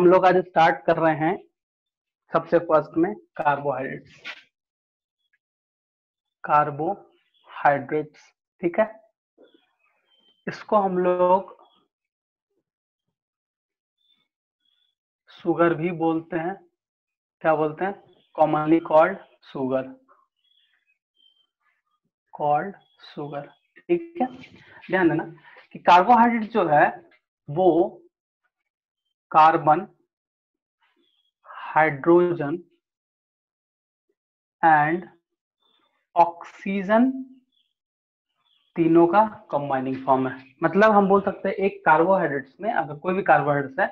हम लोग आज स्टार्ट कर रहे हैं सबसे फर्स्ट में कार्बोहाइड्रेट्स। कार्बोहाइड्रेट्स, ठीक है। इसको हम लोग शुगर भी बोलते हैं। क्या बोलते हैं? कॉमनली कॉल्ड शुगर, ठीक है। ध्यान देना कि कार्बोहाइड्रेट जो है वो कार्बन, हाइड्रोजन एंड ऑक्सीजन तीनों का कंबाइनिंग फॉर्म है। मतलब हम बोल सकते हैं एक कार्बोहाइड्रेट्स में अगर कोई भी कार्बोहाइड्रेट्स है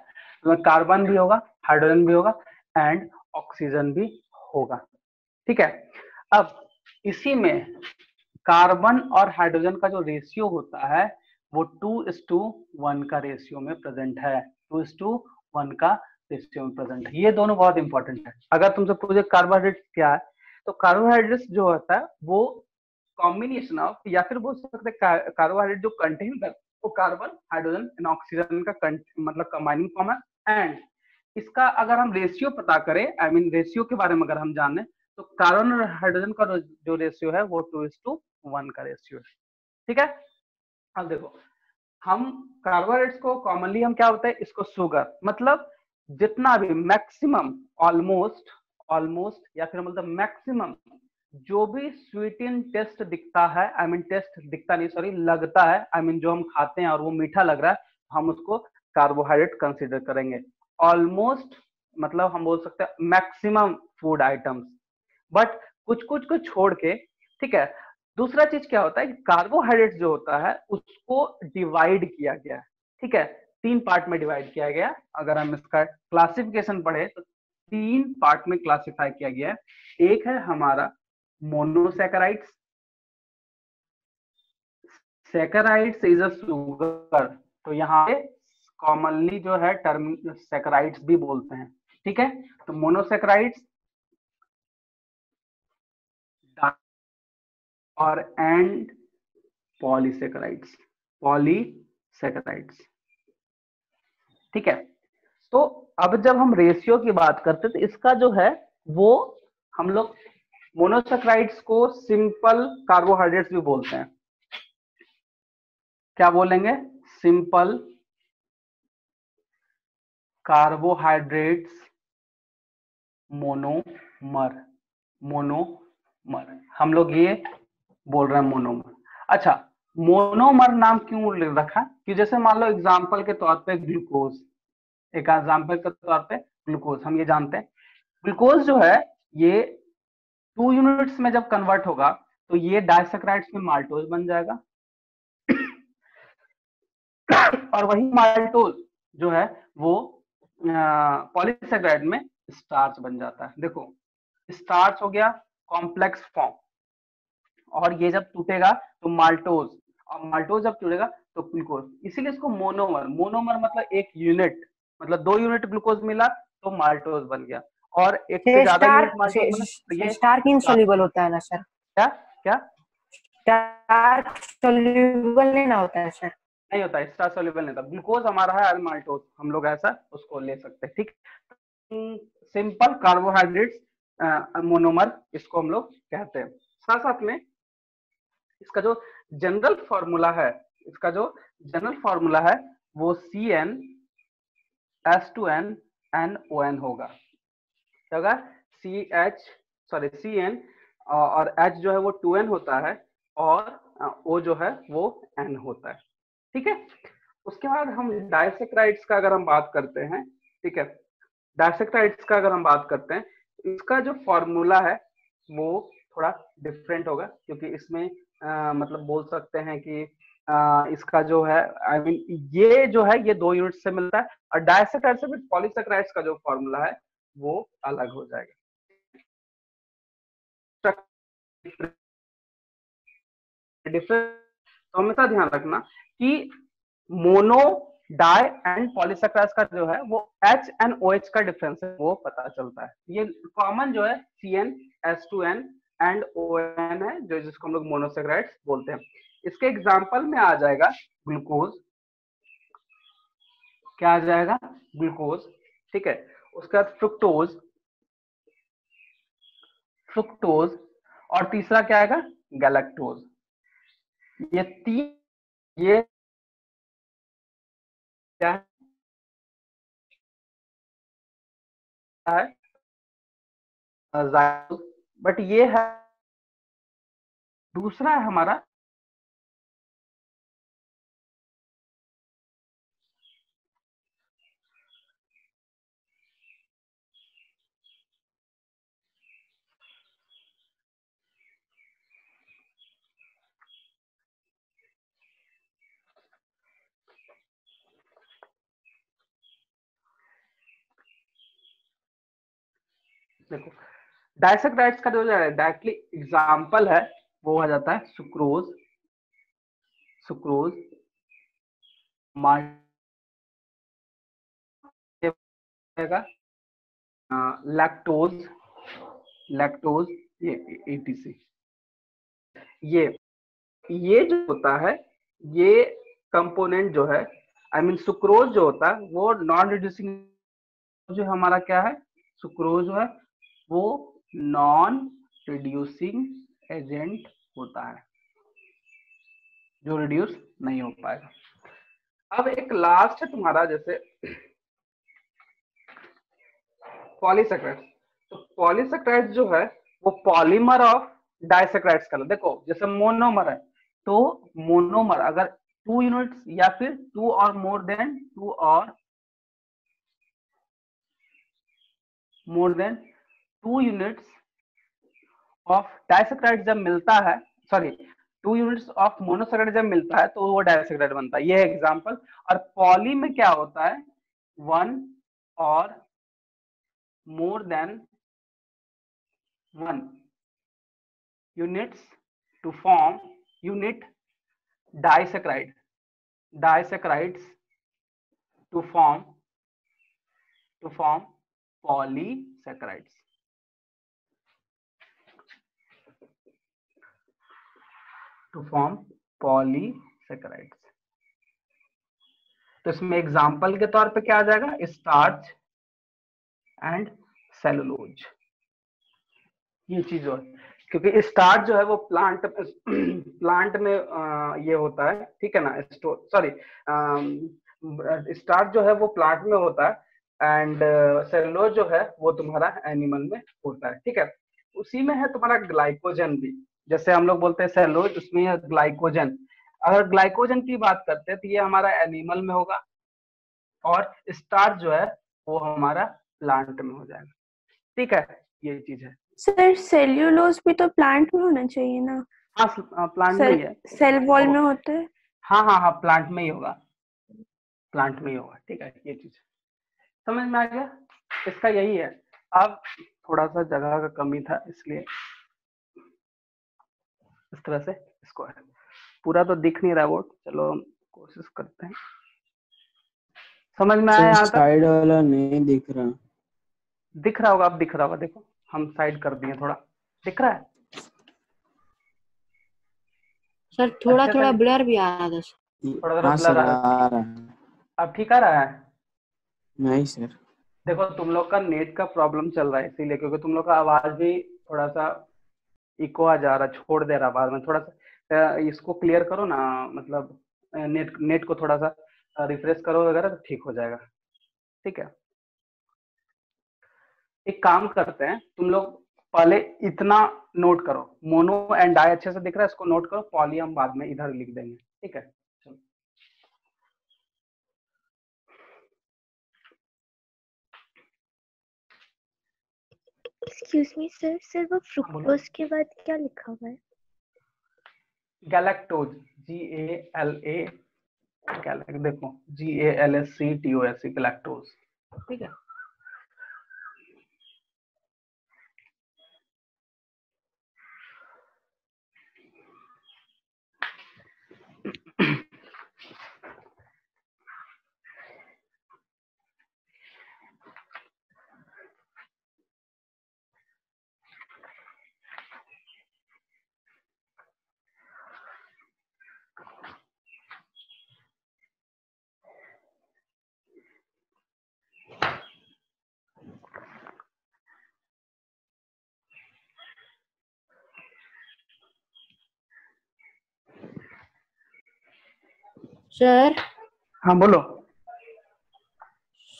तो कार्बन भी होगा, हाइड्रोजन भी होगा एंड ऑक्सीजन भी होगा, ठीक है। अब इसी में कार्बन और हाइड्रोजन का जो रेशियो होता है वो 2:1 का रेशियो में प्रेजेंट है। 2:1 का रेशियो में प्रेजेंट है। ये दोनों बहुत इंपॉर्टेंट है। अगर तुमसे पूछे कार्बोहाइड्रेट्स क्या है तो कार्बोहाइड्रेट्स जो होता है वो कॉम्बिनेशन ऑफ, या फिर बोल सकते हैं कार्बोहाइड्रेट जो कंटेन कर वो कार्बन, हाइड्रोजन एंड ऑक्सीजन का मतलब कंबाइनिंग फॉर्म है। एंड इसका अगर हम रेशियो पता करें, आई मीन रेशियो के बारे में अगर हम जाने तो कार्बन और हाइड्रोजन का जो रेशियो है वो 2:1 का रेशियो है, ठीक है। अब देखो हम कार्बोहाइड्रेट्स को कॉमनली हम क्या होता है इसको शुगर, मतलब जितना भी मैक्सिमम, ऑलमोस्ट या फिर मतलब मैक्सिमम जो भी स्वीटन टेस्ट दिखता है, आई मीन टेस्ट दिखता नहीं, सॉरी लगता है, आई मीन जो हम खाते हैं और वो मीठा लग रहा है हम उसको कार्बोहाइड्रेट कंसीडर करेंगे। ऑलमोस्ट मतलब हम बोल सकते हैं मैक्सिमम फूड आइटम्स, बट कुछ कुछ को छोड़ के, ठीक है। दूसरा चीज क्या होता है कि कार्बोहाइड्रेट जो होता है उसको डिवाइड किया गया है, ठीक है। 3 पार्ट में डिवाइड किया गया। अगर हम इसका क्लासिफिकेशन पढ़े तो 3 पार्ट में क्लासिफाई किया गया है। एक है हमारा मोनोसैकेराइड्स, सैकेराइड्स इज अ शुगर, तो यहाँ पे कॉमनली जो है टर्म सैकेराइड्स भी बोलते हैं, ठीक है। तो मोनोसैकेराइड्स और एंड पॉलीसैकेराइड्स, ठीक है। तो अब जब हम रेशियो की बात करते हैं तो इसका जो है वो हम लोग मोनोसैकेराइड्स को सिंपल कार्बोहाइड्रेट्स भी बोलते हैं। क्या बोलेंगे? सिंपल कार्बोहाइड्रेट्स मोनोमर, हम लोग ये बोल रहे हैं मोनोमर। अच्छा, मोनोमर नाम क्यों रखा? कि जैसे मान लो एग्जांपल के तौर पे ग्लूकोज, एक एग्जांपल के तौर पे ग्लूकोज हम ये जानते हैं ग्लूकोज जो है ये 2 यूनिट्स में जब कन्वर्ट होगा तो ये डाइसैकेराइड्स में माल्टोज बन जाएगा और वही माल्टोज जो है वो पॉलीसैकेराइड में स्टार्च बन जाता है। देखो स्टार्च हो गया कॉम्प्लेक्स फॉर्म, और ये जब टूटेगा तो माल्टोज, और माल्टोज जब टूटेगा तो ग्लूकोज, इसीलिए इसको मोनोमर, मतलब एक यूनिट, मतलब 2 यूनिट ग्लूकोज मिला तो माल्टोज बन गया, और एक से ज्यादा यूनिट माल्टोज बना तो ये स्टार्च इनसॉल्युबल होता है ना सर? क्या क्या स्टार्च सॉल्युबल नहीं ना होता है सर? नहीं होता है, स्टार्च सॉल्युबल नहीं होता। ग्लूकोज हमारा है माल्टोज, हम लोग ऐसा उसको ले सकते हैं, ठीक। सिंपल कार्बोहाइड्रेट्स मोनोमर इसको हम लोग कहते हैं। साथ साथ में इसका जो जनरल फॉर्मूला है, वो CnH2n होगा। क्या होगा? Cn और H जो है वो 2n होता है और O जो है वो N होता है, ठीक है। उसके बाद हम डाइसैकेराइड्स का अगर हम बात करते हैं, ठीक है, डाइसैकेराइड्स का अगर हम बात करते हैं इसका जो फॉर्मूला है वो थोड़ा डिफरेंट होगा, क्योंकि इसमें मतलब बोल सकते हैं कि इसका जो है आई मीन ये जो है ये 2 यूनिट से मिलता है, और डाइसैकेराइड से पॉलीसैकेराइड्स का जो फॉर्मूला है वो अलग हो जाएगा। डिफरेंस तो हमेशा ध्यान रखना कि मोनो, डाई एंड पॉलीसैकेराइड्स का जो है वो H एंड OH का डिफरेंस है वो पता चलता है। ये कॉमन जो है CnH2n एंड ON है, जो जिसको हम लोग मोनोसैकेराइड्स बोलते हैं। इसके एग्जांपल में आ जाएगा ग्लूकोज, क्या आ जाएगा? ग्लूकोज, ठीक है। उसके बाद फ्रुक्टोज, फ्रुक्टोज, और तीसरा क्या आएगा, गैलेक्टोज। ये तीन, ये क्या है, बट ये है, दूसरा है हमारा देखो, डाइसेक्राइड्स का जो डायरेक्टली एग्जाम्पल है वो हो जाता है सुक्रोज, सुक्रोज, लैक्टोज, लैक्टोज, ये एटीसी, ये जो होता है, ये कंपोनेंट जो है, आई मीन सुक्रोज जो होता है वो नॉन रिड्यूसिंग, जो हमारा क्या है, सुक्रोज जो है वो नॉन रिड्यूसिंग एजेंट होता है, जो रिड्यूस नहीं हो पाएगा। अब एक लास्ट है तुम्हारा जैसे पॉलीसेक्राइड्स। तो पॉलीसेक्राइड्स जो है वो पॉलीमर ऑफ डाइसेक्राइड्स का, देखो जैसे मोनोमर है, तो मोनोमर अगर 2 यूनिट्स या फिर 2 और more than 2 units of disaccharide जब मिलता है, सॉरी 2 यूनिट्स ऑफ मोनोसेक्राइड जब मिलता है तो वो डाइसेक्राइड बनता है, ये है एग्जांपल। और पॉली में क्या होता है, 1 और more than 1 units to form unit disaccharide, disaccharides to form polysaccharides, to form polysaccharides। तो इसमें एग्जाम्पल के तौर पे क्या आ जाएगा, स्टार्च एंड सेलुलोज, ये चीज है। क्योंकि स्टार्च जो है वो प्लांट में ये होता है, ठीक है ना, सॉरी स्टार्च जो है वो प्लांट में होता है, एंड सेलुलोज जो है वो तुम्हारा एनिमल में होता है, ठीक है। उसी में है तुम्हारा ग्लाइकोजन भी, जैसे हम लोग बोलते हैं सेलुलोज, उसमें है ग्लाइकोजन। अगर ग्लाइकोजन की बात करते हैं तो ये हमारा एनिमल में होगा, और स्टार्च जो है वो हमारा प्लांट में हो जाएगा, ठीक है, ये चीज है। सर सेल्यूलोज भी तो प्लांट में होना चाहिए ना? हाँ प्लांट में ही है, सेल वॉल में होता है। हाँ हाँ हाँ, प्लांट में ही होगा, प्लांट में ही होगा, ठीक है, ये चीज समझ में आ गया। इसका यही है। अब थोड़ा सा जगह का कमी था, इसलिए इस तरह से इसको है, पूरा तो दिख नहीं रहा वो, चलो हम कोशिश करते हैं। समझ में आया यहाँ तक? साइड वाला नहीं दिख रहा। दिख रहा होगा, अब दिख रहा होगा, देखो हम साइड कर दिए, थोड़ा दिख रहा है सर, थोड़ा अच्छा थोड़ा से? ब्लर भी आ रहा था। थोड़ा थोड़ा हाँ ब्लर सर आ रहा है, आ रहा है। अब ठीक आ रहा है? नहीं सर, देखो तुम लोग का नेट का प्रॉब्लम चल रहा है इसीलिए, क्योंकि तुम लोग का आवाज भी थोड़ा सा इको आ जा रहा, छोड़ दे रहा बाद में, थोड़ा सा इसको क्लियर करो ना, मतलब नेट को थोड़ा सा रिफ्रेश करो वगैरह तो ठीक हो जाएगा, ठीक है। एक काम करते हैं, तुम लोग पहले इतना नोट करो, मोनो एंड डाई अच्छे से दिख रहा है, इसको नोट करो, पॉली हम बाद में इधर लिख देंगे, ठीक है। चलो एक्सक्यूज मी सर, सर वो फ्रुक्टोज के बाद क्या लिखा हुआ है? गैलेक्टोज, GALA, देखो GALACTOS, गैलेक्टोज, ठीक है। सर हाँ बोलो।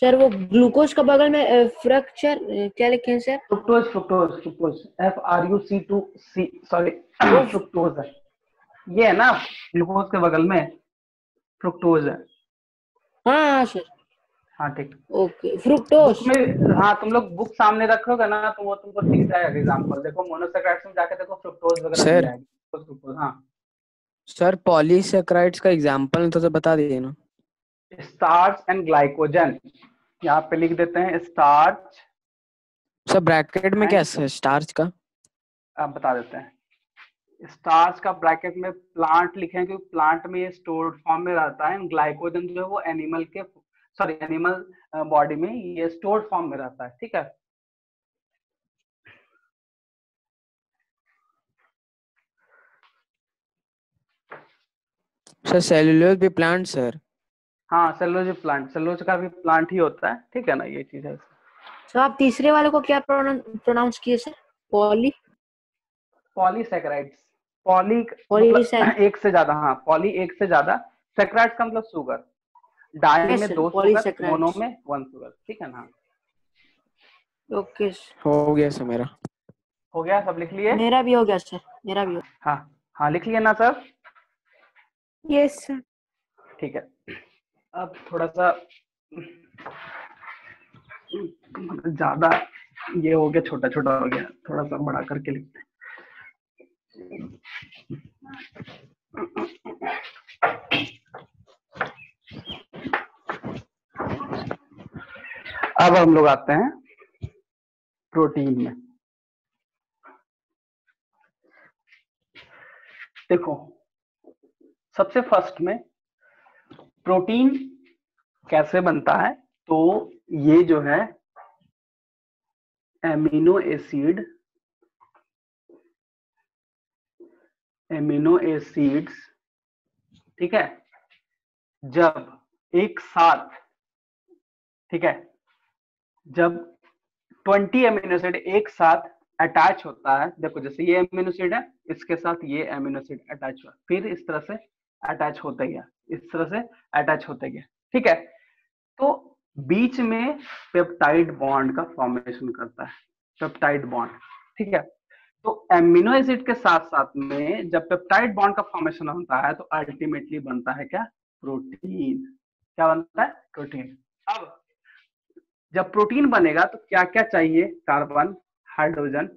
सर वो ग्लूकोज का बगल में फ्रक्चर क्या लिखे हैं sir? Fructose fructose fructose FRUC2C sorry वो फ्रुक्टोज है ये है ना, ग्लूकोज के बगल में फ्रुक्टोज है। हाँ सर, हाँ ठीक। Okay fructose. बुक में, हाँ तुम लोग बुक सामने रखोगे ना तो वो तुमको दिख जाएगा एग्जाम्पल। देखो मोनोसेक्राइड्स में जाके देखो फ्रुक्टोज वगैरह मिल सर जाएगी। फ्रुक्टोज, हाँ। सर पॉलीसेक्राइड्स का एग्जांपल तो बता दीजिए ना। स्टार्च एंड ग्लाइकोजन, यहाँ पे लिख देते हैं स्टार्च। सर ब्रैकेट में क्या एंड है स्टार्च का? अब बता देते हैं। स्टार्च का ब्रैकेट में प्लांट लिखें क्योंकि प्लांट में ये स्टोर्ड फॉर्म में रहता है। ग्लाइकोजन जो है वो एनिमल के, सॉरी एनिमल बॉडी में ये स्टोर्ड फॉर्म में रहता है। ठीक है। सर सेलुलोज भी प्लांट सर? हाँ सेलुलोज प्लांट, सेलुलोज का भी प्लांट ही होता है। ठीक है ना, ये चीज है। तो आप तीसरे वाले को क्या प्रोनाउंस किए सर? पॉली पॉलीसेक्राइड्स, पॉली पॉलीसेक मतलब एक से ज्यादा, हाँ पॉली एक से ज्यादा, सेक्राइड्स का मतलब शुगर, डाई में 2 शुगर, पॉलीसेक्राइड्स। मोनो में 1 शुगर। ठीक है ना। ओके हो गया सर मेरा। हो गया, सब लिख लिए? मेरा भी हो गया सर, मेरा भी हो। हाँ हाँ लिख लिए ना सर? Yes sir. ठीक है। अब थोड़ा सा ज्यादा ये हो गया, छोटा छोटा हो गया, थोड़ा सा बड़ा करके लिखते हैं। अब हम लोग आते हैं प्रोटीन में। देखो सबसे फर्स्ट में प्रोटीन कैसे बनता है, तो ये जो है एमिनो एसिड्स, ठीक है, जब एक साथ, ठीक है, जब 20 एमिनो एसिड एक साथ अटैच होता है, देखो जैसे ये एमिनो एसिड है, इसके साथ ये एमिनो एसिड अटैच हुआ, फिर इस तरह से अटैच होते गया, इस तरह से अटैच होते गया। ठीक है। तो बीच में पेप्टाइड बॉन्ड का फॉर्मेशन करता है, पेप्टाइड बॉन्ड। ठीक है। तो एमिनो एसिड के साथ साथ में जब पेप्टाइड बॉन्ड का फॉर्मेशन होता है तो अल्टीमेटली बनता है क्या? प्रोटीन। क्या बनता है? प्रोटीन। अब जब प्रोटीन बनेगा तो क्या क्या चाहिए? Carbon, hydrogen,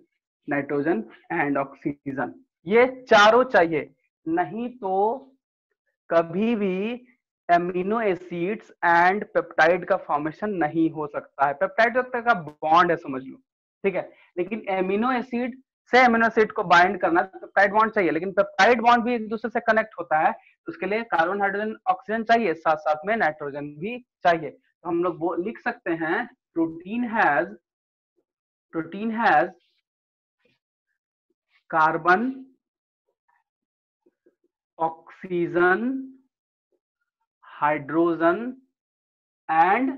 nitrogen and oxygen, ये चारों चाहिए, नहीं तो कभी भी एमिनो एसिड्स एंड पेप्टाइड का फॉर्मेशन नहीं हो सकता है। पेप्टाइड का बॉन्ड है समझ लो, ठीक है, लेकिन एमिनो एसिड से एमिनो एसिड को बाइंड करना तो पेप्टाइड बॉन्ड चाहिए, लेकिन पेप्टाइड बॉन्ड भी एक दूसरे से कनेक्ट होता है, तो उसके लिए कार्बन, हाइड्रोजन, ऑक्सीजन चाहिए, साथ साथ में नाइट्रोजन भी चाहिए। तो हम लोग लिख सकते हैं protein has carbon, oxygen, hydrogen and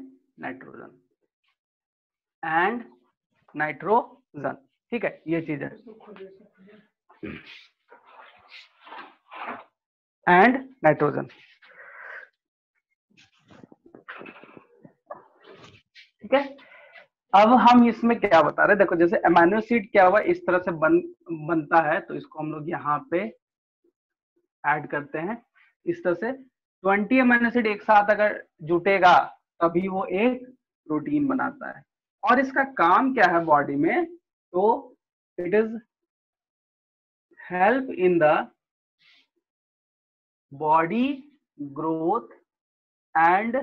nitrogen. ठीक है, ये चीज है, एंड नाइट्रोजन। ठीक है। अब हम इसमें क्या बता रहे हैं, देखो जैसे अमीनो एसिड क्या हुआ, इस तरह से बनता है, तो इसको हम लोग यहाँ पे ऐड करते हैं इस तरह से। 20 अमीनो एसिड एक साथ अगर जुटेगा तभी वो एक प्रोटीन बनाता है। और इसका काम क्या है बॉडी में, तो it is help in the body growth and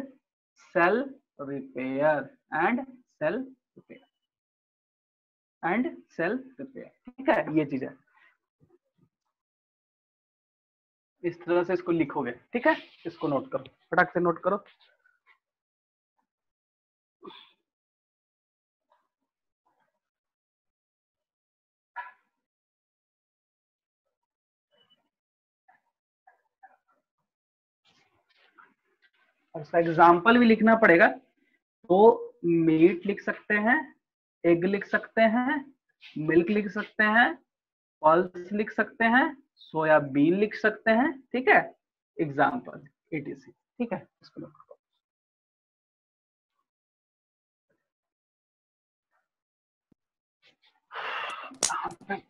cell repair ठीक है, ये चीज है। इस तरह से इसको लिखोगे। ठीक है, इसको नोट करो, फटाक से नोट करो। और इसका एग्जाम्पल भी लिखना पड़ेगा, तो मीट लिख सकते हैं, एग लिख सकते हैं, मिल्क लिख सकते हैं, पल्स लिख सकते हैं, सोयाबीन लिख सकते हैं। ठीक है, एग्जाम्पल etc. ठीक है, इसको नोट करो।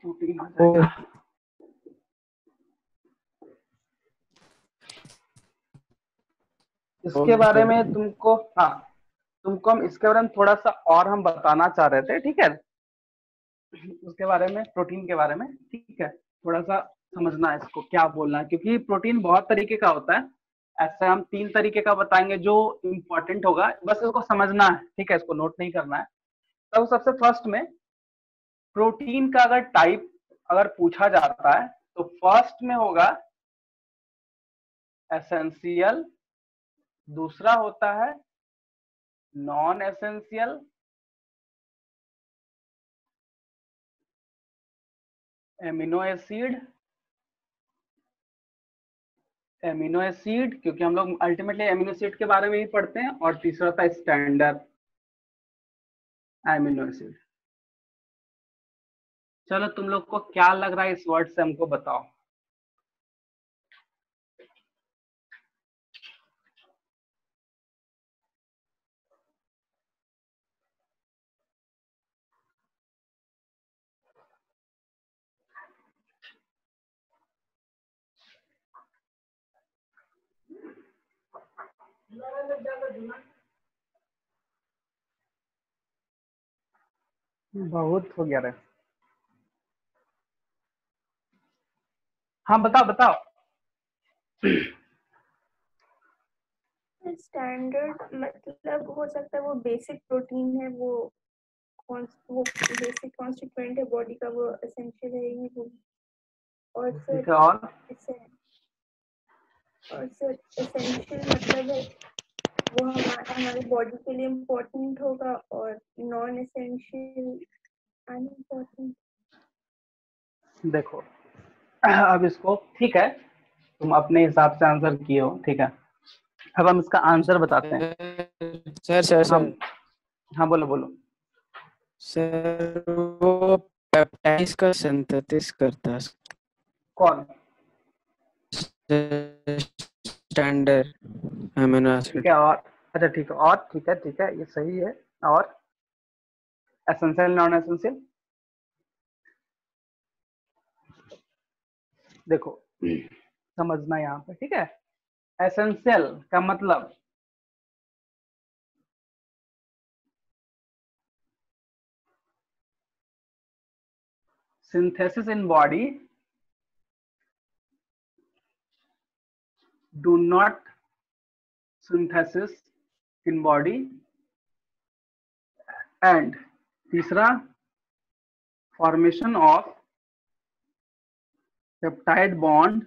प्रोटीन आ जाएगा। इसके बारे में तुमको, हाँ तुमको हम इसके बारे में थोड़ा सा और हम बताना चाह रहे थे, ठीक है, उसके बारे में, प्रोटीन के बारे में, ठीक है, थोड़ा सा समझना है इसको क्या बोलना है, क्योंकि प्रोटीन बहुत तरीके का होता है। ऐसे हम 3 तरीके का बताएंगे जो इम्पोर्टेंट होगा, बस इसको समझना है, ठीक है, इसको नोट नहीं करना है। तो सबसे फर्स्ट में प्रोटीन का अगर टाइप अगर पूछा जाता है तो फर्स्ट में होगा एसेंशियल, दूसरा होता है नॉन एसेंशियल, एमिनो एसिड, क्योंकि हम लोग अल्टीमेटली एमिनो एसिड के बारे में ही पढ़ते हैं, और तीसरा था स्टैंडर्ड एमिनो एसिड। चलो तुम लोग को क्या लग रहा है इस वर्ड से, हमको बताओ। बहुत हो गया रे। हाँ बताओ बताओ। स्टैंडर्ड मतलब हो सकता है वो बेसिक प्रोटीन है, वो बेसिक कॉन्स्टिट्यूएंट है बॉडी का, वो एसेंशियल है ही वो। और ठीक सर है, और सर एसेंशियल मतलब है वो हमारे बॉडी के लिए इम्पोर्टेंट होगा, और नॉन एसेंशियल अनइम्पोर्टेंट। देखो अब इसको, ठीक है, तुम अपने हिसाब से आंसर किए हो, ठीक है, अब हम इसका आंसर बताते हैं। सर हाँ बोलो बोलो। सर वो पेप्टाइड्स का सिंथेसिस करता है। कौन? स्टैंडर्ड अमीनो ठीक एसिड। है, और अच्छा ठीक है, और ठीक है, ये सही है। और एसेंशियल नॉन एसेंशियल, देखो समझना यहाँ पे, ठीक है, एसेंशियल का मतलब synthesis in body do not synthesis in body, and तीसरा formation of peptide bond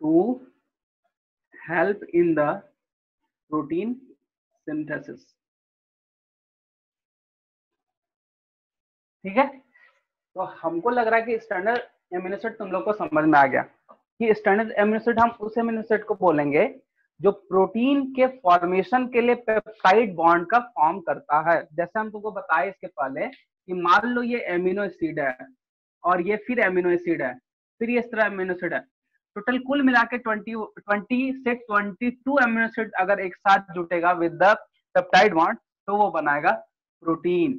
to help in the protein synthesis। ठीक है, तो हमको लग रहा है कि स्टैंडर्ड एमिनो एसिड तुम लोग को समझ में आ गया कि स्टैंडर्ड एमिनो एसिड हम उस एमिनो एसिड को बोलेंगे जो प्रोटीन के फॉर्मेशन के लिए पेप्टाइड बॉन्ड का फॉर्म करता है। जैसे हम तुमको बताए इसके पहले कि मान लो ये एमिनो एसिड है और ये फिर एमिनो एसिड है, फिर ये इस तरह एमिनो एसिड है, टोटल कुल मिला के 20 से 22 एमिनो एसिड अगर एक साथ जुटेगा विद द पेप्टाइड बॉन्ड तो वो बनाएगा प्रोटीन।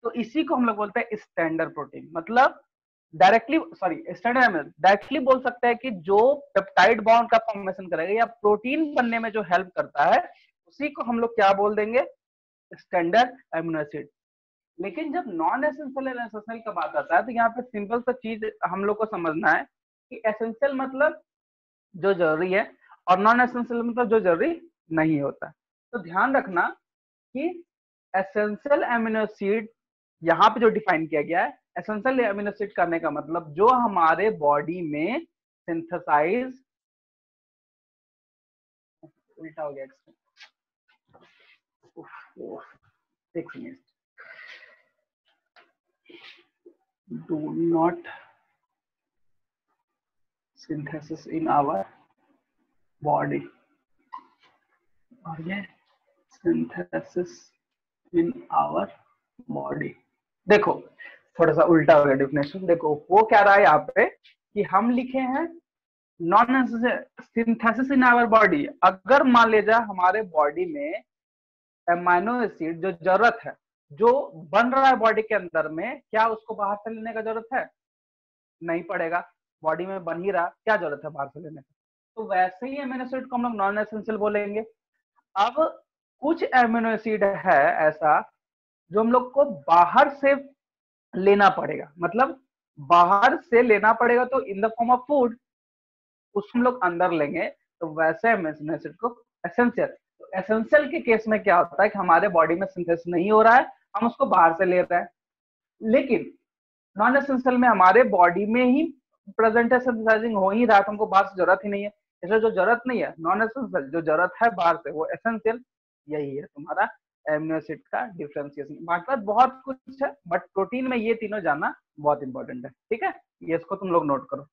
तो इसी को हम लोग बोलते हैं स्टैंडर्ड प्रोटीन। मतलब डायरेक्टली बोल सकते हैं कि जो पेप्टाइड बॉन्ड का फॉर्मेशन करेगा या प्रोटीन बनने में जो हेल्प करता है उसी को हम लोग क्या बोल देंगे, स्टैंडर्ड एमिनो एसिड। लेकिन जब नॉन एसेंशियल और एसेंशियल का बात आता है तो यहाँ पे सिंपल सा चीज हम लोग को समझना है कि एसेंशियल मतलब जो जरूरी है और नॉन एसेंशियल मतलब जो जरूरी नहीं होता। तो ध्यान रखना कि एसेंशियल एमिनो एसिड यहाँ पे जो डिफाइन किया गया है, एसेंशियल एमिनो एसिड करने का मतलब जो हमारे बॉडी में सिंथेसाइज, उल्टा हो गया एक मिनट, do not synthesis in our body, और ये सिंथेसिस इन आवर बॉडी। देखो थोड़ा सा उल्टा हो गया डेफिनेशन। देखो वो क्या रहा है यहाँ पे कि हम लिखे हैं non synthesis in our body, अगर मान लीजिए हमारे बॉडी में एमाइनो एसिड जो जरूरत है, जो बन रहा है बॉडी के अंदर में, क्या उसको बाहर से लेने का जरूरत है? नहीं पड़ेगा, बॉडी में बन ही रहा, क्या जरूरत है बाहर से लेने का? तो वैसे ही एमिनो एसिड को हम लोग नॉन एसेंशियल बोलेंगे। अब कुछ एमिनो एसिड है ऐसा जो हम लोग को बाहर से लेना पड़ेगा, मतलब बाहर से लेना पड़ेगा तो in the form of food, उसको हम लोग अंदर लेंगे, तो वैसे एमिनो एसिड को एसेंशियल। तो एसेंशियल के केस में क्या होता है कि हमारे बॉडी में सिंथेसिस नहीं हो रहा है, हम उसको बाहर से ले रहे हैं। लेकिन नॉन एसेंशियल में हमारे बॉडी में ही प्रेजेंट है, सिंथेसाइजिंग हो ही रहा है, तो हमको बाहर से जरूरत ही नहीं है। इसलिए जो जरूरत नहीं है नॉन एसेंशियल, जो जरूरत है बाहर से वो एसेंशियल। यही है तुम्हारा एमिनो एसिड का डिफरेंशिएशन। बाकी बात बहुत कुछ है, बट प्रोटीन में ये तीनों जानना बहुत इंपॉर्टेंट है। ठीक है, ये इसको तुम लोग नोट करो।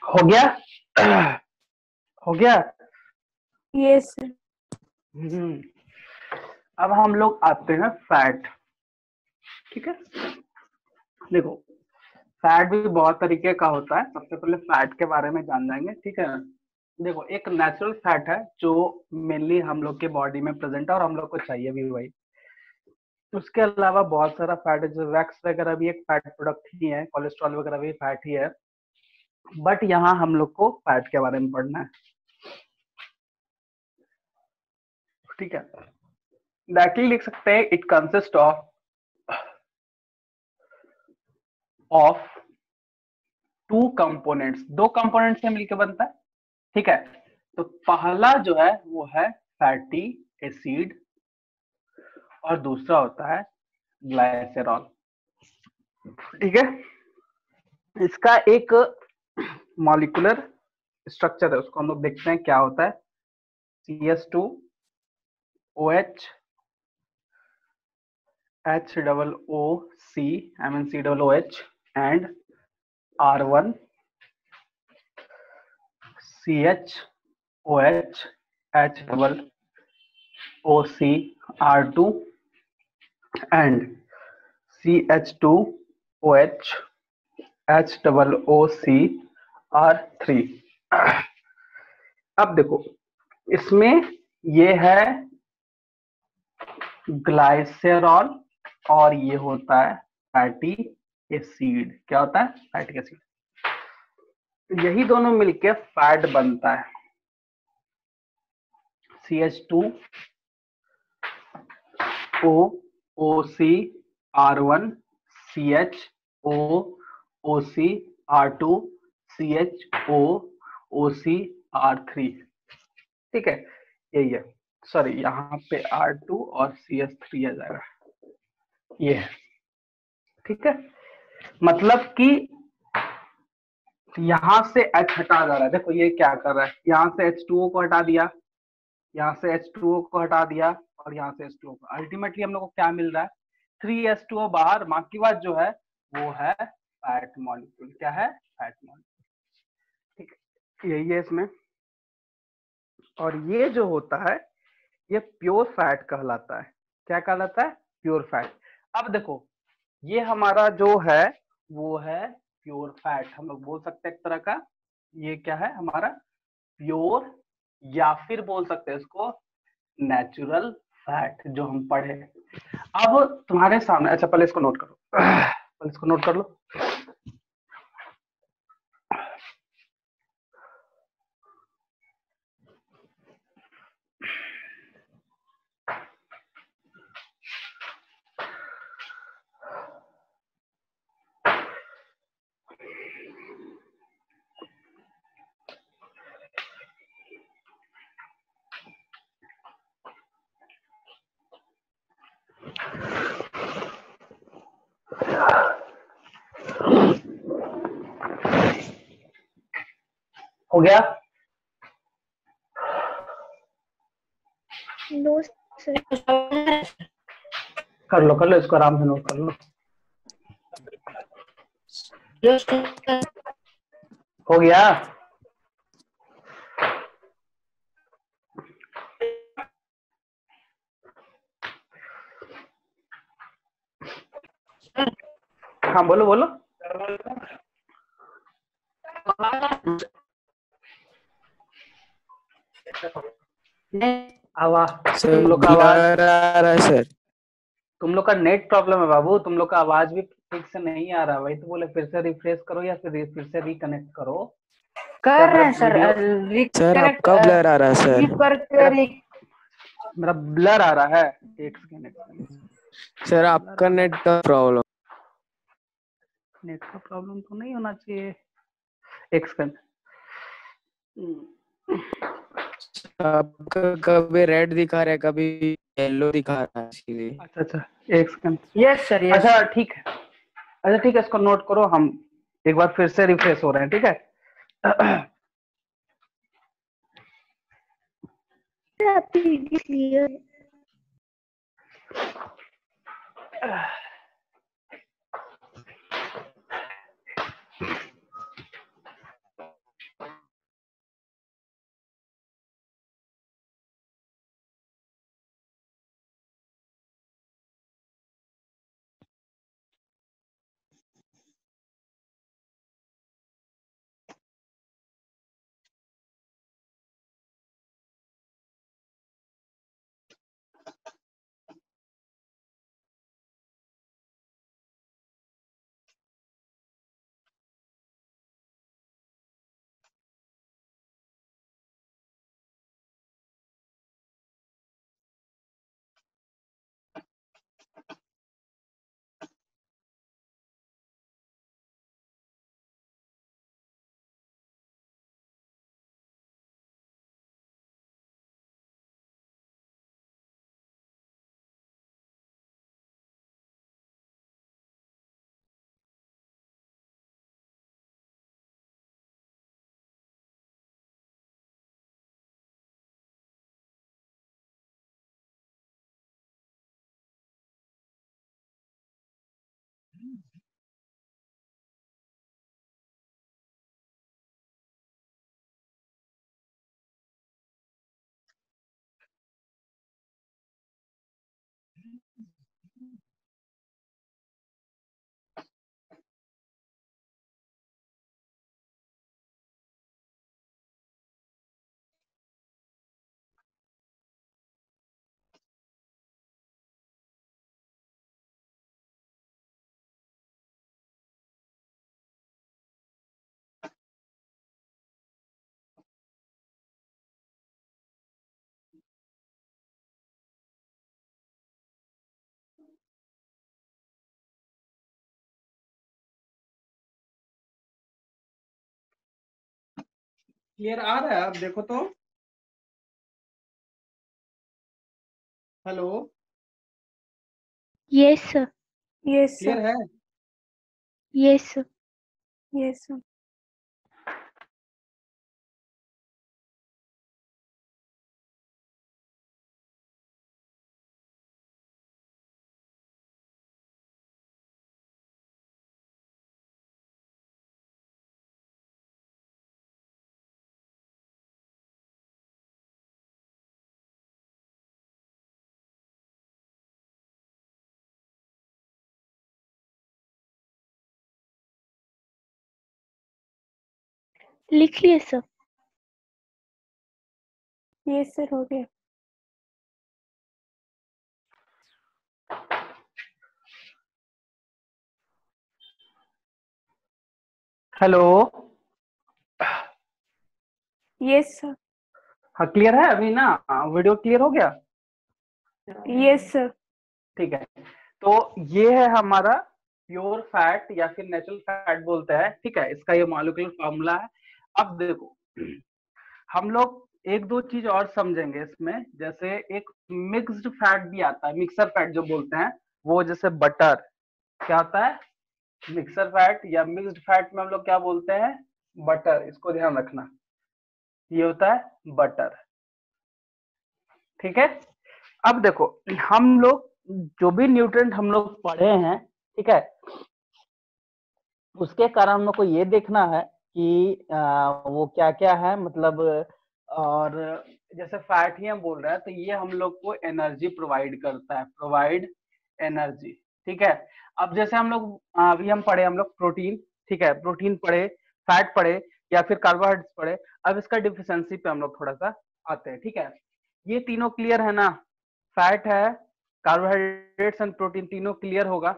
हो गया? हो गया? यस। अब हम लोग आते हैं फैट। ठीक है, देखो फैट भी बहुत तरीके का होता है। सबसे पहले फैट के बारे में जान जाएंगे। ठीक है, देखो एक नेचुरल फैट है जो मेनली हम लोग के बॉडी में प्रेजेंट है और हम लोग को चाहिए भी वही। उसके अलावा बहुत सारा फैट है, जो वैक्स वगैरह भी एक फैट प्रोडक्ट ही है, कोलेस्ट्रॉल वगैरह भी फैट ही है। बट यहाँ हम लोग को फैट के बारे में पढ़ना है। ठीक है, डायरेक्टली लिख सकते हैं it consist of two components, दो कंपोनेंट से मिलकर बनता है। ठीक है, तो पहला जो है वो है फैटी एसिड और दूसरा होता है ग्लाइसेरॉल। ठीक है, इसका एक मॉलिक्यूलर स्ट्रक्चर है, उसको हम लोग देखते हैं क्या होता है। CS2OH HOOC MnCOOH and R1 CHOH HOOC R2 and CH2OH HOOC R3। अब देखो इसमें ये है ग्लाइसेरॉल और ये होता है फैटी एसिड। क्या होता है? Fatty acid. यही दोनों मिलके फैट बनता है। CH2O OCR1 CHO OCR2 CHO OCR3। ठीक है, यही है। सॉरी, यहाँ पे R2 और CH3 आ जाएगा, ये है। ठीक है, मतलब कि यहाँ से H हटा जा रहा है। देखो ये क्या कर रहा है, यहाँ से H2O को हटा दिया, यहाँ से H2O को हटा दिया और यहाँ से H2O को। अल्टीमेटली हम लोग को क्या मिल रहा है? 3H2O बाहर, बाकी बात जो है वो है फैट मॉलिक्यूल। क्या है? Fat molecule. ठीक है, यही है इसमें। और ये जो होता है ये प्योर फैट कहलाता है। क्या कहलाता है? Pure fat. अब देखो ये हमारा जो है वो है प्योर फैट, हम लोग बोल सकते हैं एक तरह का। ये क्या है हमारा? प्योर, या फिर बोल सकते हैं इसको नेचुरल फैट, जो हम पढ़े। अब तुम्हारे सामने, अच्छा पहले इसको नोट करो, पहले इसको नोट कर लो। हो गया? No sir. कर लो इसको, आराम से नोट कर लो। हो गया? हाँ बोलो बोलो। आवाज, सर तुम लोग का आवाज, ब्लर आ रहा है सर। तुम लोग का नेट प्रॉब्लम है बाबू, तुम लोग का आवाज भी ठीक से नहीं आ रहा। वही तो बोले, फिर से रिफ्रेश करो या फिर से रिकनेक्ट करो। कर रहे हैं मेरा सर, वीडियो, सर रिकनेक्ट आपका ब्लर आ रहा है सर। मेरा ब्लर आ रहा है। एक सेकंड, एक सेकंड। सर आपका नेट का प्रॉब्लम। नेट का प्रॉब्लम तो नहीं होना चाहिए। एक सेकंड। आपका कभी रेड दिखा रहा है, कभी येलो दिखा रहा है, इसीलिए। अच्छा अच्छा, एक सेकंड। Yes sir, yes. अच्छा ठीक है, अच्छा ठीक है, इसको नोट करो। हम एक बार फिर से रिफ्रेश हो रहे हैं, ठीक आपकी क्लियर है। क्लियर आ रहा है? आप देखो तो। Hello, yes sir. Yes clear sir. है? Yes sir. Yes sir. लिख लिए सर। यस सर, हो गया। Hello, yes sir. हाँ क्लियर है अभी ना? वीडियो क्लियर हो गया? Yes sir. ठीक है। तो ये है हमारा प्योर फैट या फिर नेचुरल फैट बोलते हैं, ठीक है। इसका ये मॉलिक्यूलर फॉर्मूला है। अब देखो, हम लोग एक दो चीज और समझेंगे इसमें। जैसे एक मिक्स्ड फैट भी आता है, मिक्सर फैट जो बोलते हैं वो, जैसे बटर क्या होता है, मिक्सर फैट या मिक्स्ड फैट में हम लोग क्या बोलते हैं, बटर। इसको ध्यान रखना, ये होता है बटर, ठीक है। अब देखो, हम लोग जो भी न्यूट्रिएंट हम लोग पढ़े हैं, ठीक है, उसके कारण हम लोग को ये देखना है कि वो क्या क्या है, मतलब। और जैसे फैट ही हम बोल रहे हैं तो ये हम लोग को एनर्जी प्रोवाइड करता है, प्रोवाइड एनर्जी, ठीक है। अब जैसे हम लोग अभी हम पढ़े, हम लोग प्रोटीन, ठीक है, प्रोटीन पढ़े, फैट पढ़े या फिर कार्बोहाइड्रेट्स पढ़े। अब इसका डिफिशियंसी पे हम लोग थोड़ा सा आते हैं, ठीक है। ये तीनों क्लियर है ना? फैट है, कार्बोहाइड्रेट्स एंड प्रोटीन, तीनों क्लियर होगा?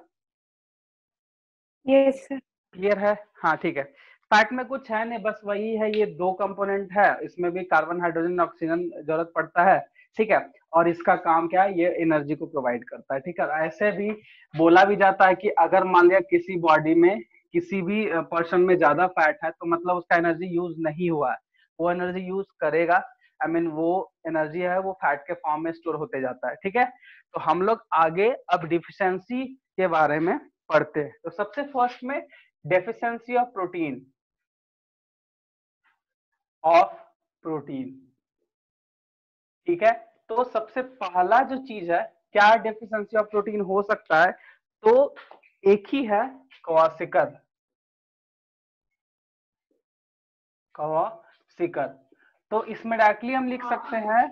Yes sir. क्लियर है? हाँ ठीक है। फैट में कुछ है नहीं, बस वही है, ये दो कंपोनेंट है, इसमें भी कार्बन हाइड्रोजन ऑक्सीजन जरूरत पड़ता है, ठीक है। और इसका काम क्या है, ये एनर्जी को प्रोवाइड करता है, ठीक है। ऐसे भी बोला भी जाता है कि अगर मान लिया किसी बॉडी में, किसी भी पर्सन में ज्यादा फैट है तो मतलब उसका एनर्जी यूज नहीं हुआ है, वो एनर्जी यूज करेगा। आई मीन वो एनर्जी है वो फैट के फॉर्म में स्टोर होते जाता है, ठीक है। तो हम लोग आगे अब डिफिशियंसी के बारे में पढ़ते हैं। तो सबसे फर्स्ट में डेफिशिएंसी ऑफ प्रोटीन, ठीक है। तो सबसे पहला जो चीज है, क्या डेफिशिएंसी ऑफ प्रोटीन हो सकता है, तो एक ही है, क्वासिकर, क्वासिकर। तो इसमें डायरेक्टली हम लिख सकते हैं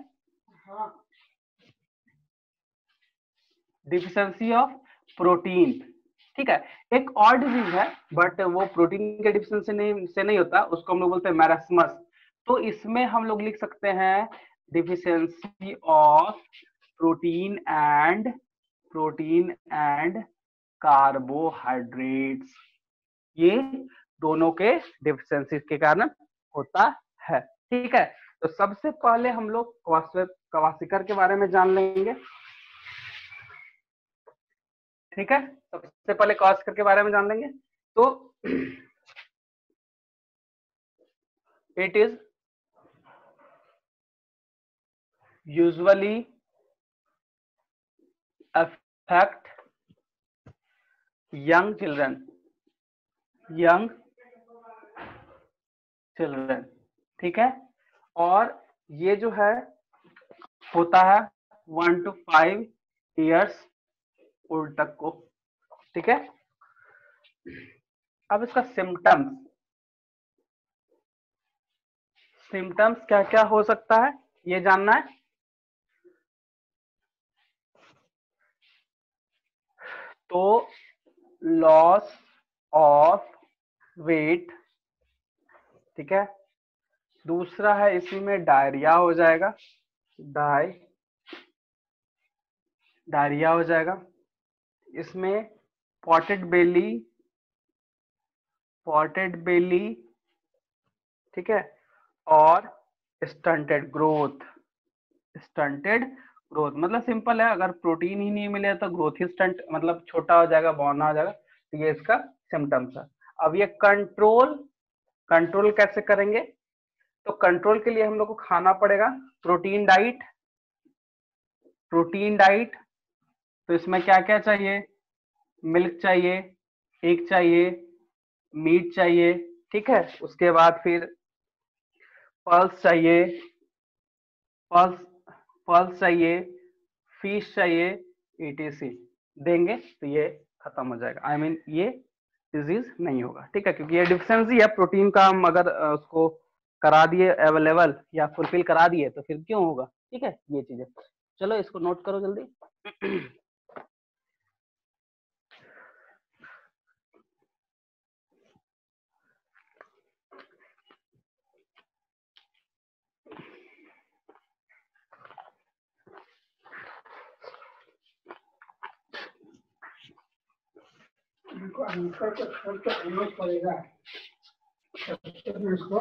डिफिशियंसी ऑफ प्रोटीन, ठीक है। एक और डिजीज है बट वो प्रोटीन के डिफिशियंसी से नहीं होता, उसको हम लोग बोलते हैं मैरास्मस। तो इसमें हम लोग लिख सकते हैं deficiency of protein and carbohydrates. ये दोनों के डिफिशियंसी के कारण होता है, ठीक है। तो सबसे पहले हम लोग क्वासिकर के बारे में जान लेंगे, ठीक है। सबसे पहले क्वासिकर के बारे में जान लेंगे। तो it is usually affect young children, ठीक है। और ये जो है होता है 1 to 5 इयर्स ओल्ड तक को, ठीक है। अब इसका सिम्टम्स क्या क्या हो सकता है ये जानना है। तो लॉस ऑफ वेट, ठीक है। दूसरा है इसमें डायरिया हो जाएगा, डायरिया हो जाएगा। इसमें पॉटेड बेली, ठीक है। और स्टंटेड ग्रोथ मतलब सिंपल है, अगर प्रोटीन ही नहीं मिले तो ग्रोथ ही स्टंट, मतलब छोटा हो जाएगा, बौना हो जाएगा। तो ये इसका सिम्टम्स है। अब ये कंट्रोल कैसे करेंगे, तो कंट्रोल के लिए हम लोग को खाना पड़ेगा प्रोटीन डाइट। प्रोटीन डाइट तो इसमें क्या क्या चाहिए, मिल्क चाहिए, एग चाहिए, मीट चाहिए, ठीक है। उसके बाद फिर पल्स चाहिए, पल्स पल्स चाहिए, फिश चाहिए, etc देंगे तो ये खत्म हो जाएगा। आई मीन ये डिजीज नहीं होगा, ठीक है, क्योंकि ये डिफिशियंसी है प्रोटीन का। हम अगर उसको करा दिए अवेलेबल या फुलफिल करा दिए तो फिर क्यों होगा, ठीक है, ये चीजें। चलो इसको नोट करो जल्दी। इनको अंकर को छोड़ के आना पड़ेगा, इसको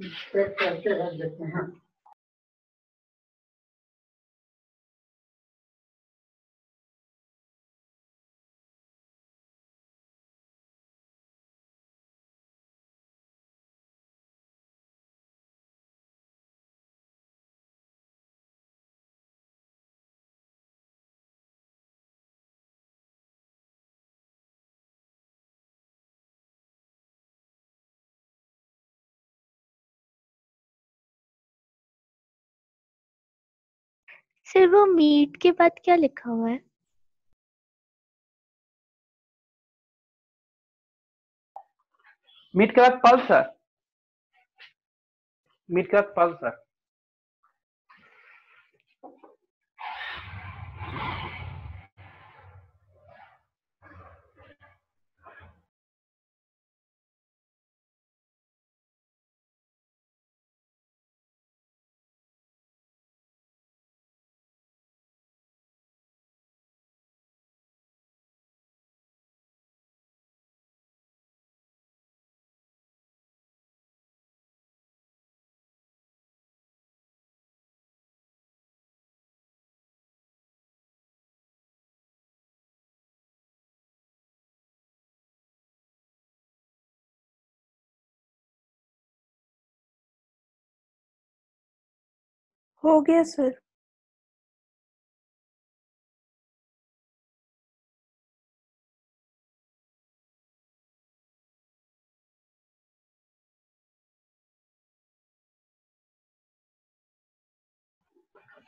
पैक करके रख देते हैं। सर वो मीट के बाद क्या लिखा हुआ है? मीट के बाद पल्स है, मीट के बाद पल्स है। हो गया सर।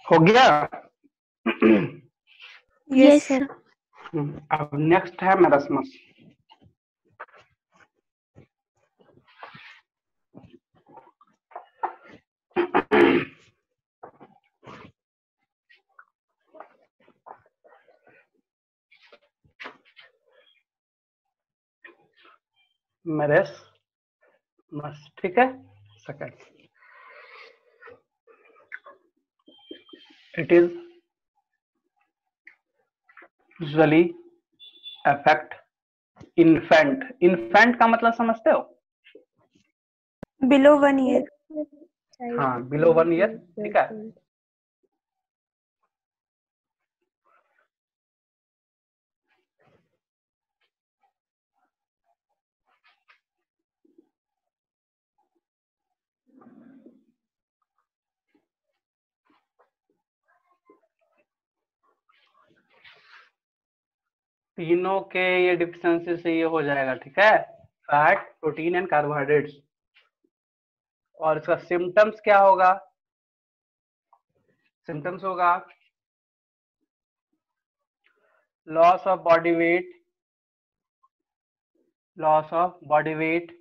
हो गया। Yes sir. अब नेक्स्ट है मेरस्मस। मेरस्मस, ठीक है। Second, it is usually affect infant. Infant का मतलब समझते हो? Below 1 year. हाँ, बिलो 1 ईयर, ठीक है। तीनों के ये डिफिशियंसी से ये हो जाएगा, ठीक है। Fat, protein and carbohydrates. और इसका सिम्टम्स क्या होगा? सिम्टम्स होगा loss of body weight, loss of body weight.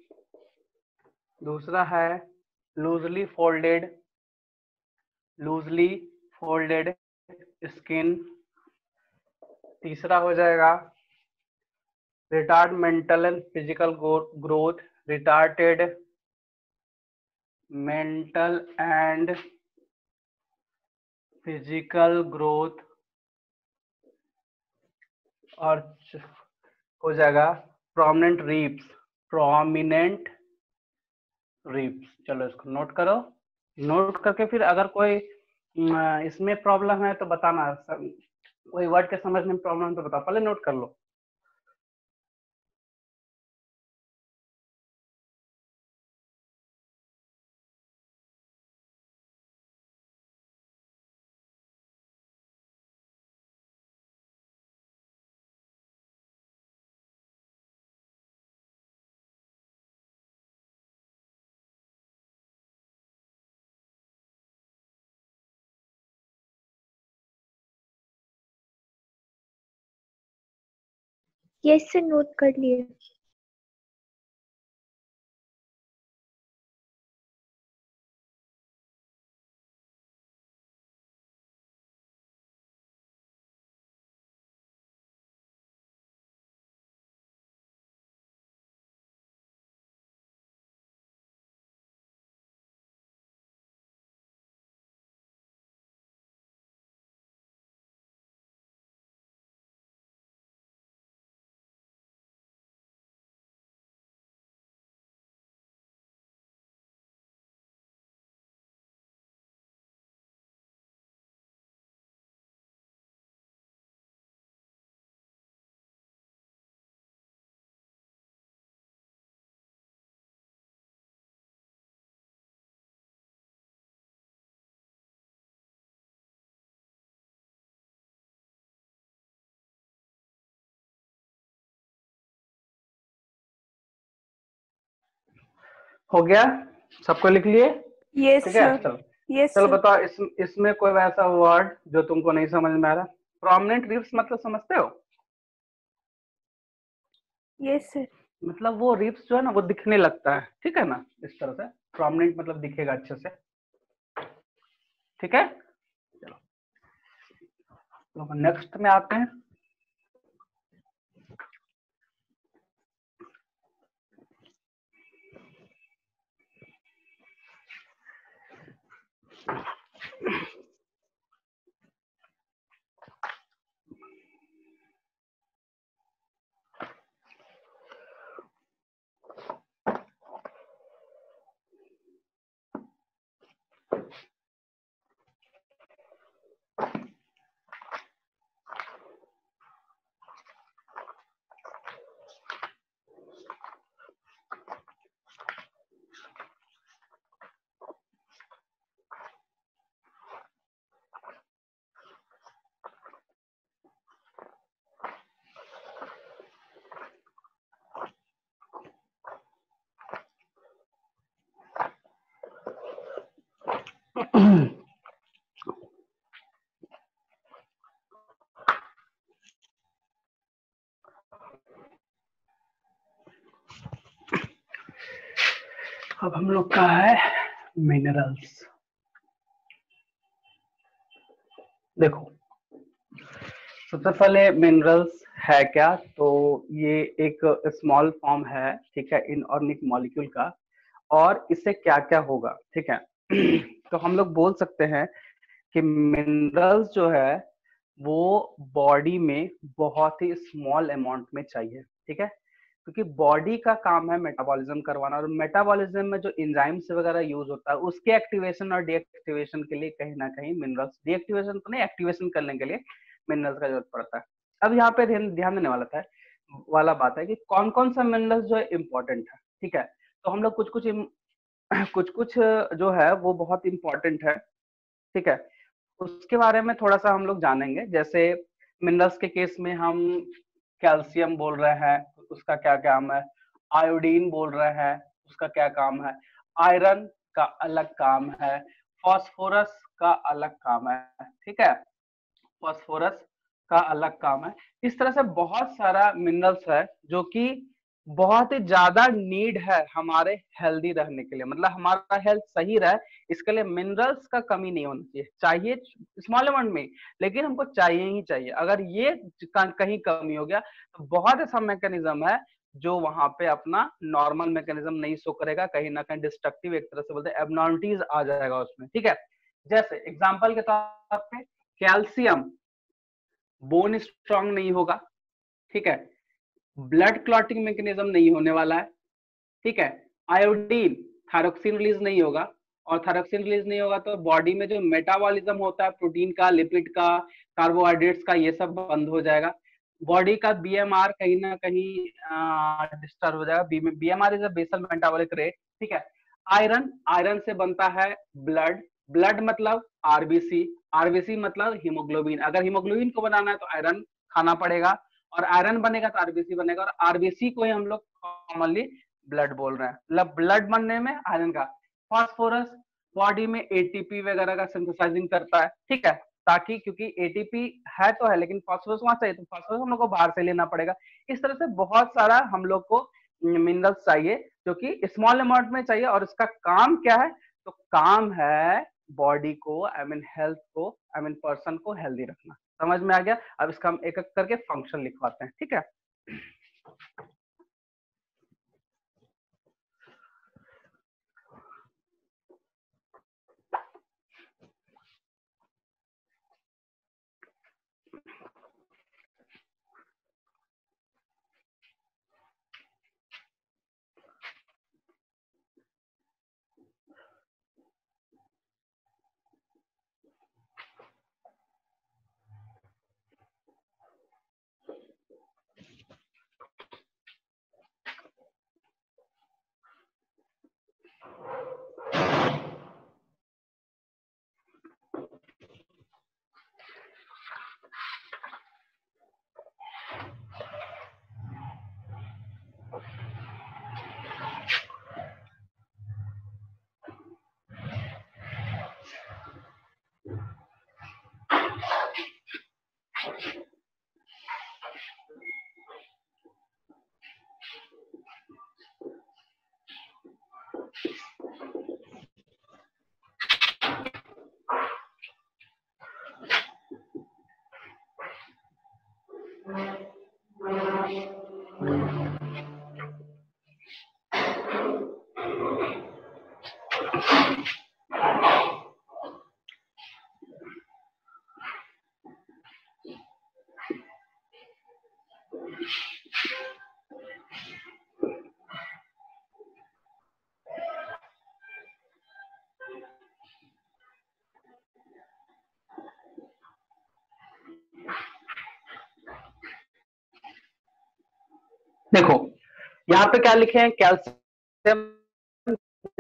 दूसरा है लूजली फोल्डेड स्किन। तीसरा हो जाएगा retard mental and physical growth, retarded mental and physical growth. और हो जाएगा प्रोमिनेंट रिप्स। चलो इसको नोट करो। नोट करके फिर अगर कोई इसमें प्रॉब्लम है तो बताना, कोई वर्ड के समझने में प्रॉब्लम है तो बताओ, पहले नोट कर लो। ये से नोट कर लिए। हो गया, सबको लिख लिए? यस ठीक है, सर। चलो यस चलो सर। बताओ, इसमें कोई वैसा वर्ड जो तुमको नहीं समझ में आ रहा? प्रोमिनेंट रिब्स मतलब समझते हो? Yes sir. मतलब वो रिब्स जो है ना वो दिखने लगता है, ठीक है ना, इस तरह से प्रोमिनेंट मतलब दिखेगा अच्छे से, ठीक है। चलो तो नेक्स्ट में आते हैं। अब हम लोग का है मिनरल्स। देखो सबसे पहले मिनरल्स है क्या, तो ये एक स्मॉल फॉर्म है, ठीक है, इनऑर्गेनिक मॉलिक्यूल का, और इससे क्या क्या होगा, ठीक है। तो हम लोग बोल सकते हैं कि मिनरल्स जो है वो बॉडी में बहुत ही स्मॉल अमाउंट में चाहिए, ठीक है, क्योंकि बॉडी का काम है मेटाबॉलिज्म करवाना, और मेटाबॉलिज्म में जो एंजाइम्स वगैरह यूज होता है उसके एक्टिवेशन और डीएक्टिवेशन के लिए कहीं ना कहीं मिनरल्स, डीएक्टिवेशन तो नहीं, एक्टिवेशन करने के लिए मिनरल्स का जरूरत पड़ता है। अब यहाँ पे ध्यान देने वाला बात है कि कौन कौन सा मिनरल्स जो है इम्पोर्टेंट है, ठीक है। तो हम लोग कुछ कुछ जो है वो बहुत इंपॉर्टेंट है, ठीक है, उसके बारे में थोड़ा सा हम लोग जानेंगे। जैसे मिनरल्स के केस में हम कैल्शियम बोल रहे हैं, उसका क्या काम है, आयोडीन बोल रहे हैं, उसका क्या काम है, आयरन का अलग काम है, फास्फोरस का अलग काम है, ठीक है, फास्फोरस का अलग काम है। इस तरह से बहुत सारा मिनरल्स है जो कि बहुत ही ज्यादा नीड है हमारे हेल्दी रहने के लिए, मतलब हमारा हेल्थ सही रहे, इसके लिए मिनरल्स का कमी नहीं होना चाहिए, चाहिए स्मॉल अमाउंट में, लेकिन हमको चाहिए ही चाहिए। अगर ये कहीं कमी हो गया तो बहुत ऐसा मैकेनिज्म है जो वहां पे अपना नॉर्मल मैकेनिज्म नहीं शो करेगा, कहीं ना कहीं डिस्ट्रक्टिव, एक तरह से बोलते हैं एबनॉर्मलिटीज आ जाएगा उसमें, ठीक है। जैसे एग्जाम्पल के तौर पे कैल्शियम बोन स्ट्रांग नहीं होगा, ठीक है, ब्लड क्लॉटिंग मैकेनिज्म नहीं होने वाला है, ठीक है, आयोडीन थायरोक्सिन रिलीज नहीं होगा, और थायरोक्सिन रिलीज नहीं होगा तो बॉडी में जो मेटाबॉलिज्म होता है प्रोटीन का, लिपिड का, कार्बोहाइड्रेट्स का, ये सब बंद हो जाएगा। बॉडी का बीएमआर कहीं ना कहीं डिस्टर्ब हो जाएगा। BMR is a basal metabolic rate, ठीक है। आयरन, आयरन से बनता है ब्लड, ब्लड मतलब आरबीसी, आरबीसी मतलब हीमोग्लोबिन, अगर हीमोग्लोबिन को बनाना है तो आयरन खाना पड़ेगा, और आयरन बनेगा तो आरबीसी बनेगा, और आरबीसी को ही हम लोग कॉमनली ब्लड बोल रहे हैं, मतलब ब्लड बनने में आयरन का। फास्फोरस बॉडी में एटीपी वगैरह का सिंथेसाइजिंग करता है, ठीक है, ताकि क्योंकि एटीपी है तो है लेकिन फास्फोरस वहां चाहिए, तो फास्फोरस हम लोग को बाहर से लेना पड़ेगा। इस तरह से बहुत सारा हम लोग को मिनरल्स चाहिए जो कि स्मॉल अमाउंट में चाहिए। और इसका काम क्या है? तो काम है बॉडी को, आई मीन हेल्थ को, आई मीन पर्सन को हेल्दी रखना। समझ में आ गया? अब इसका हम एक एक करके फंक्शन लिखवाते हैं, ठीक है। देखो यहाँ पे क्या लिखे हैं, कैल्शियम,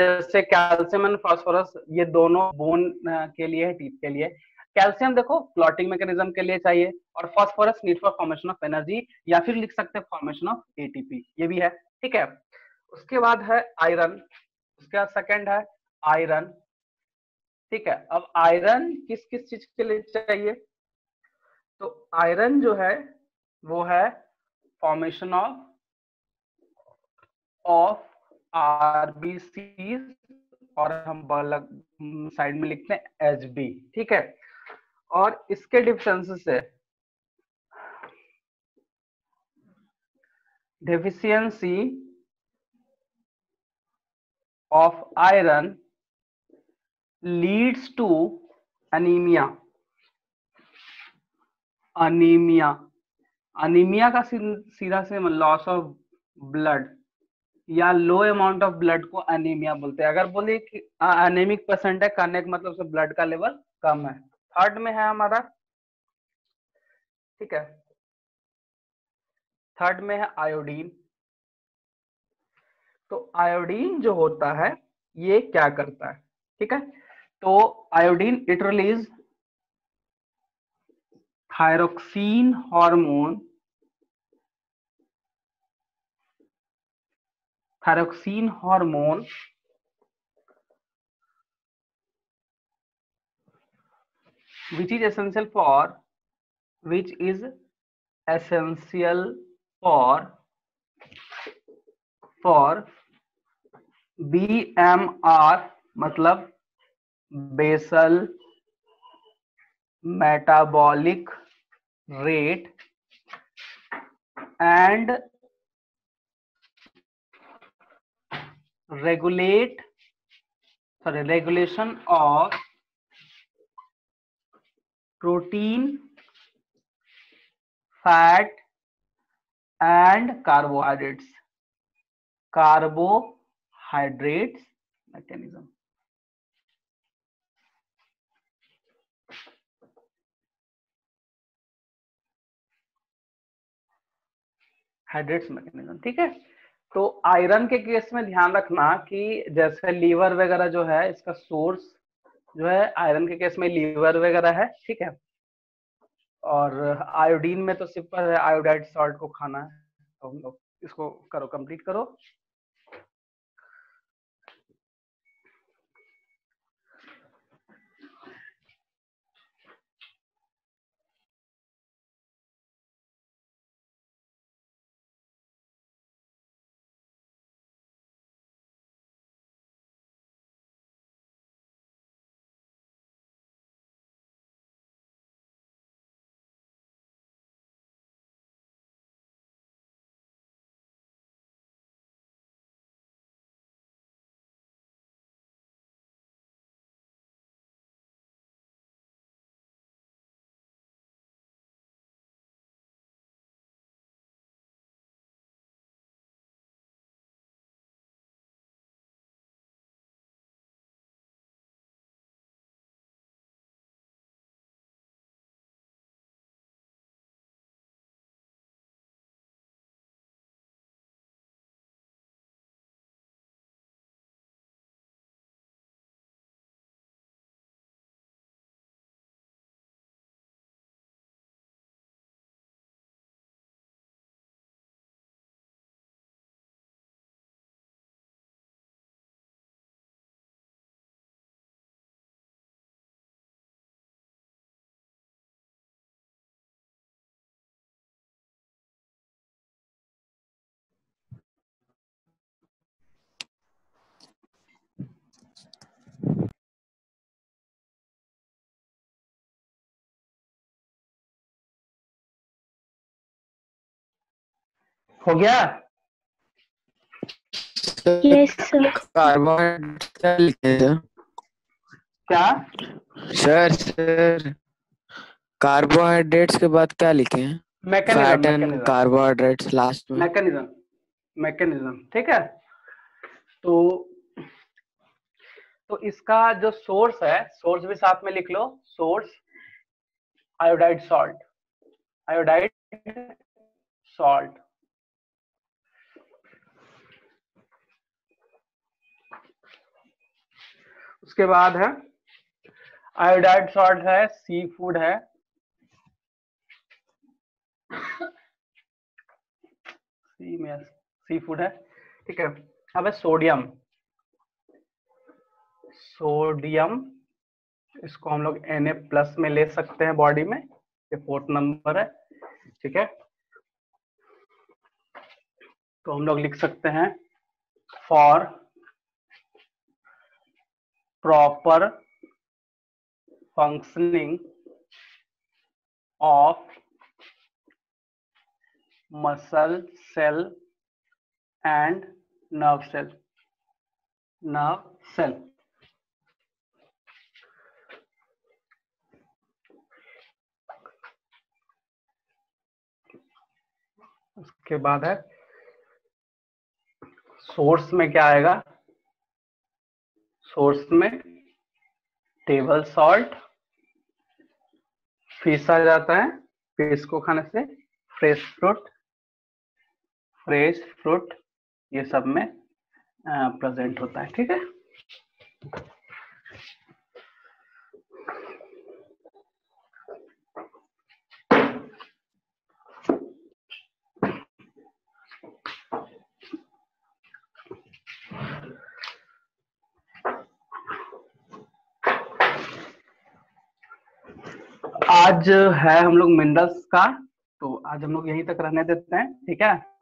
जैसे कैल्शियम एंड फास्फोरस ये दोनों बोन के लिए है, टीथ के लिए। कैल्शियम देखो क्लॉटिंग मैकेनिज्म के लिए चाहिए, और phosphorus need for formation of energy, या फिर लिख सकते हैं फॉर्मेशन ऑफ एटीपी, ये भी है, ठीक है। उसके बाद है आयरन, उसके बाद सेकंड है आयरन, ठीक है। अब आयरन किस किस चीज के लिए चाहिए? तो आयरन जो है वो है फॉर्मेशन ऑफ आरबीसी, और हम साइड में लिखते हैं एचबी, ठीक है। और इसके डिफिशियंसी से deficiency of iron leads to anaemia. Anaemia, anaemia का सीधा से लॉस ऑफ ब्लड या लो अमाउंट ऑफ ब्लड को अनीमिया बोलते हैं। अगर बोले कि एनेमिक पेशेंट है, कहने का मतलब से ब्लड का लेवल कम है। थर्ड में है हमारा, ठीक है, थर्ड में है आयोडीन। तो आयोडीन जो होता है ये क्या करता है, ठीक है। तो iodine it release thyroxine hormone, thyroxine hormone which is essential for BMR, मतलब basal metabolic rate and regulation of protein, fat and carbohydrates mechanism. Hydrates mechanism, ठीक है। तो आयरन के केस में ध्यान रखना कि जैसे लीवर वगैरह जो है, इसका सोर्स जो है आयरन के केस में लीवर वगैरह है, ठीक है। और आयोडीन में तो सिंपल है, आयोडाइड सॉल्ट को खाना है। तो हम लोग इसको करो, कंप्लीट करो। हो गया? Yes sir. कार्बोहाइड्रेट क्या लिखे हैं क्या? सर? कार्बोहाइड्रेट्स के बाद क्या लिखे हैं? Mechanism, fat and mechanism, carbohydrates last में। मैकेनिज्म, मैकेनिज्म, ठीक है। तो इसका जो सोर्स है, सोर्स भी साथ में लिख लो। Source iodide salt, iodide salt. उसके बाद है आयोडाइड सॉल्ट है, सी फूड है, सी फूड है, ठीक है। अब है सोडियम, सोडियम इसको हम लोग Na+ में ले सकते हैं बॉडी में, ये 4th नंबर है, ठीक है। तो हम लोग लिख सकते हैं for proper functioning of muscle cell and nerve cell, nerve cell. उसके बाद है सोर्स में क्या आएगा? सोर्स में टेबल सॉल्ट, फिश आ जाता है, फिश को खाने से फ्रेश फ्रूट ये सब में प्रेजेंट होता है, ठीक है। आज है हम लोग मिनरल्स का, तो आज हम लोग यहीं तक रहने देते हैं, ठीक है।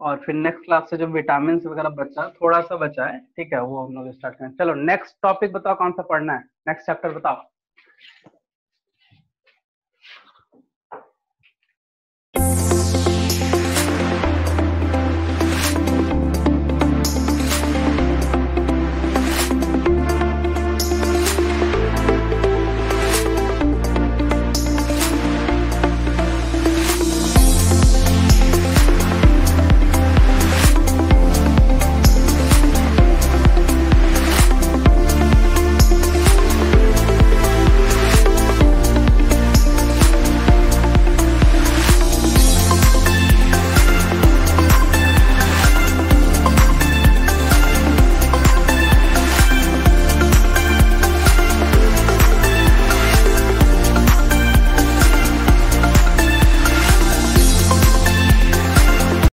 और फिर नेक्स्ट क्लास से जो विटामिन वगैरह बचा, थोड़ा सा बचा है, ठीक है, वो हम लोग स्टार्ट करें। चलो नेक्स्ट टॉपिक बताओ, कौन सा पढ़ना है? नेक्स्ट चैप्टर बताओ।